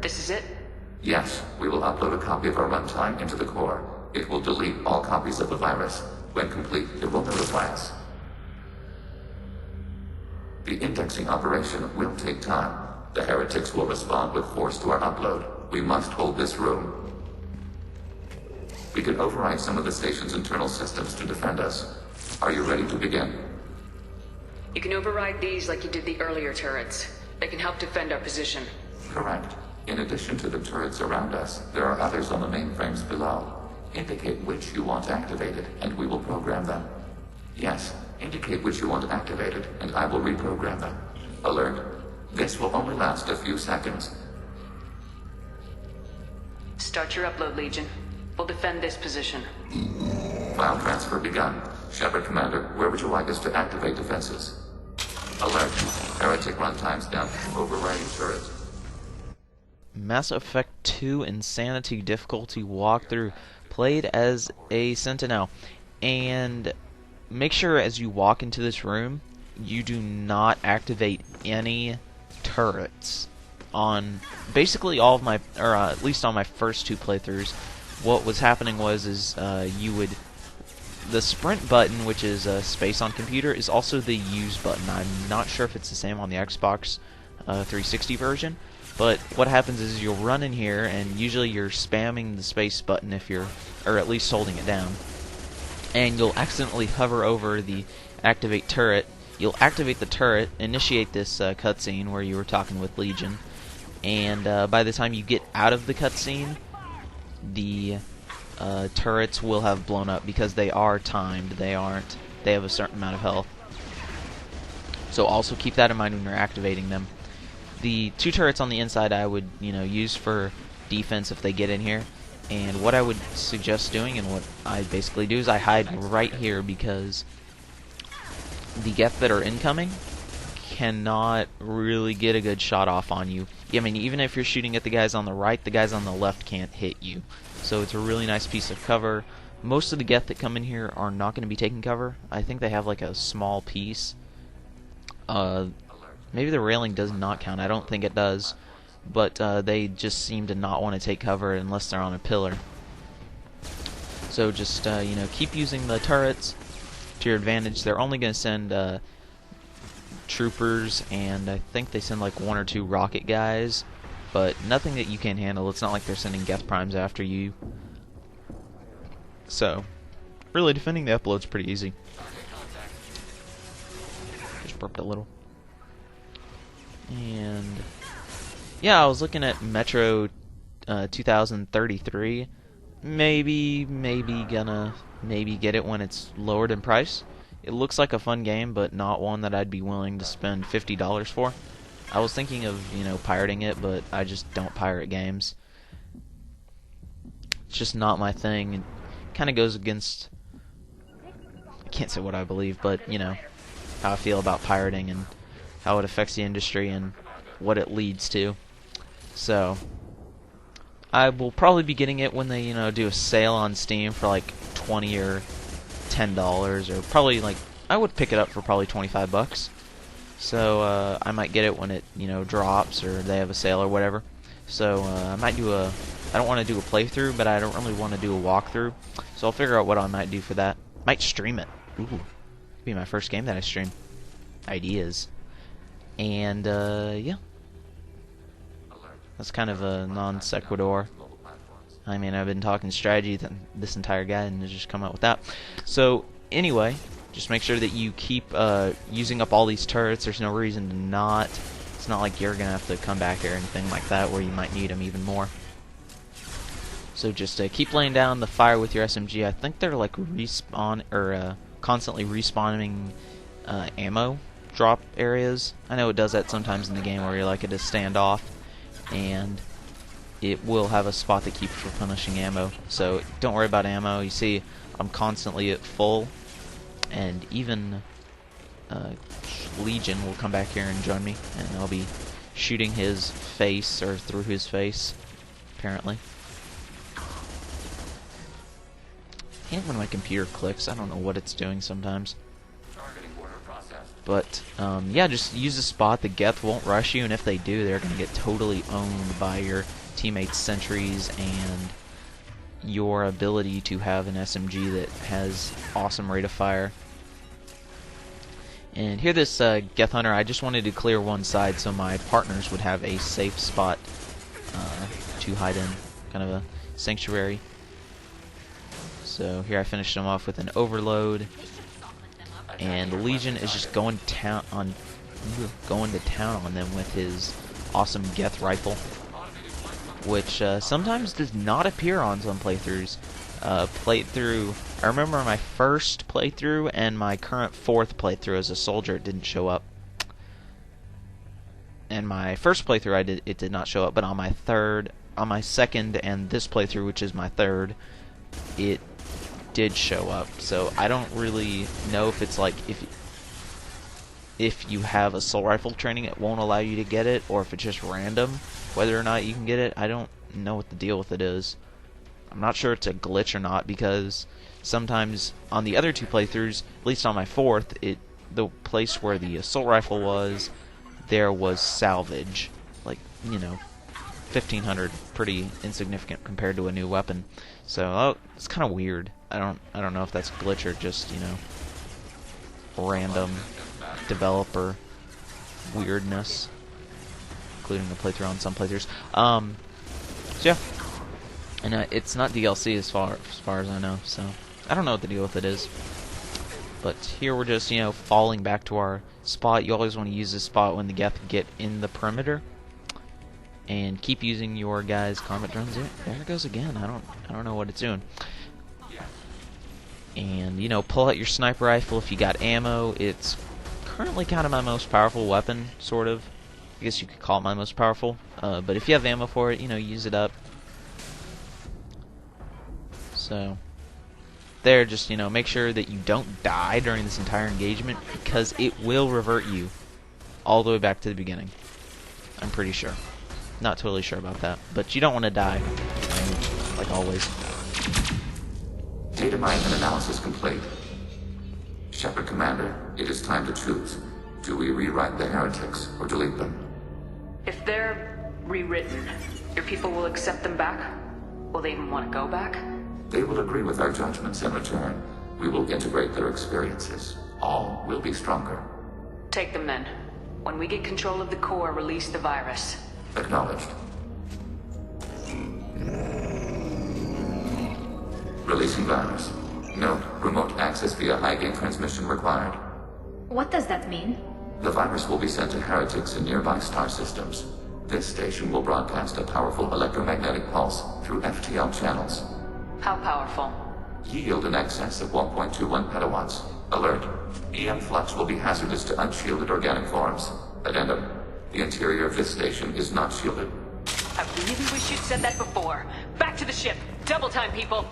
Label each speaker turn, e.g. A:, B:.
A: This is it?
B: Yes, we will upload a copy of our runtime into the core. It will delete all copies of the virus. When complete, it will notify us. The indexing operation will take time. The heretics will respond with force to our upload. We must hold this room. We can override some of the station's internal systems to defend us. Are you ready to begin?
A: You can override these like you did the earlier turrets. They can help defend our position.
B: Correct. In addition to the turrets around us, there are others on the mainframes below. Indicate which you want activated, and we will program them. Yes, indicate which you want activated, and I will reprogram them. Alert. This will only last a few seconds.
A: Start your upload, Legion. We'll defend this position.
B: File transfer begun. Shepard Commander, where would you like us to activate defenses? Alert. Heretic runtimes down. Overriding turrets.
C: Mass Effect 2 Insanity difficulty walkthrough. Played as a Sentinel. And make sure as you walk into this room, you do not activate any turrets. On basically all of my, or at least on my first two playthroughs, what was happening was you would, the sprint button, which is space on computer, is also the use button. I'm not sure if it's the same on the Xbox 360 version, but what happens is you'll run in here and usually you're spamming the space button if you're, or at least holding it down, and you'll accidentally hover over the activate turret. You'll activate the turret, initiate this cutscene where you were talking with Legion, and by the time you get out of the cutscene, the turrets will have blown up because they are timed. They have a certain amount of health. So also keep that in mind when you're activating them. The two turrets on the inside I would, use for defense if they get in here. And what I would suggest doing, and what I basically do, is I hide right here because the Geth that are incoming cannot really get a good shot off on you. I mean, even if you're shooting at the guys on the right, the guys on the left can't hit you. So it's a really nice piece of cover. Most of the Geth that come in here are not going to be taking cover. I think they have like a small piece. Maybe the railing does not count. I don't think it does. But they just seem to not want to take cover unless they're on a pillar. So just, keep using the turrets to your advantage. They're only going to send troopers, and I think they send like one or two rocket guys, but nothing that you can't handle. It's not like they're sending Geth Primes after you. So, really defending the upload's pretty easy. Just burped a little. And yeah, I was looking at Metro 2033. Maybe gonna get it when it's lowered in price. It looks like a fun game, but not one that I'd be willing to spend $50 for. I was thinking of, pirating it, but I just don't pirate games. It's just not my thing. It kind of goes against, I can't say what I believe, but, how I feel about pirating and how it affects the industry and what it leads to. So, I will probably be getting it when they, do a sale on Steam for like $20 or $10, or probably like, I would pick it up for probably $25. So I might get it when it drops, or they have a sale or whatever. So I might do I don't want to do a playthrough, but I don't really want to do a walkthrough. So I'll figure out what I might do for that. Might stream it. Ooh, be my first game that I stream. Ideas. And yeah, that's kind of a non sequitur. I mean, I've been talking strategy this entire guide, and just come out with that. So, anyway, just make sure that you keep using up all these turrets. There's no reason to not. It's not like you're going to have to come back here or anything like that, where you might need them even more. So just keep laying down the fire with your SMG. I think they're like constantly respawning ammo drop areas. I know it does that sometimes in the game where you're like at a standoff, and it will have a spot that keeps replenishing ammo. So don't worry about ammo. You see, I'm constantly at full, and even Legion will come back here and join me, and I'll be shooting his face, or through his face, apparently. And when my computer clicks, I don't know what it's doing sometimes.
B: Targeting order processed.
C: But yeah, just use a spot. The Geth won't rush you, and if they do, they're gonna get totally owned by your teammates' sentries and your ability to have an SMG that has awesome rate of fire. And here, this Geth Hunter, I just wanted to clear one side so my partners would have a safe spot to hide in, kind of a sanctuary. So here I finished him off with an overload, and the Legion is just going to town on them with his awesome Geth rifle, which sometimes does not appear on some playthroughs. I remember my first playthrough and my current 4th playthrough as a soldier, it didn't show up. And my first playthrough it did not show up, but on my second and this playthrough, which is my 3rd, it did show up. So I don't really know if it's like if you have assault rifle training it won't allow you to get it, or if it's just random whether or not you can get it. I don't know what the deal with it is. I'm not sure it's a glitch or not, because sometimes on the other 2 playthroughs, at least on my 4th, the place where the assault rifle was, there was salvage, like, you know, 1500, pretty insignificant compared to a new weapon. So it's kind of weird. I don't know if that's a glitch or just, you know, random developer weirdness, including the playthrough on some playthroughs. So yeah, and it's not DLC as far as I know. So I don't know what the deal with it is. But here we're just, you know, falling back to our spot. You always want to use this spot when the Geth get in the perimeter, and keep using your guys' combat drones. There it goes again. I don't know what it's doing. And, you know, pull out your sniper rifle if you got ammo. It's currently kind of my most powerful weapon, sort of. I guess you could call it my most powerful. But if you have ammo for it, you know, use it up. So there, just, you know, make sure that you don't die during this entire engagement, because it will revert you all the way back to the beginning. I'm pretty sure. Not totally sure about that, but you don't want to die, like always.
B: Data mining and analysis complete. Shepard Commander, it is time to choose. Do we rewrite the heretics or delete them?
A: If they're rewritten, your people will accept them back? Will they even want to go back?
B: They will agree with our judgments in return. We will integrate their experiences. All will be stronger.
A: Take them then. When we get control of the core, release the virus.
B: Acknowledged. Releasing virus. Note, remote access via high-gain transmission required.
D: What does that mean?
B: The virus will be sent to heretics in nearby star systems. This station will broadcast a powerful electromagnetic pulse through FTL channels.
A: How powerful?
B: Yield in excess of 1.21 petawatts. Alert. EM flux will be hazardous to unshielded organic forms. Addendum. The interior of this station is not shielded.
A: I really wish you'd said that before. Back to the ship. Double time, people.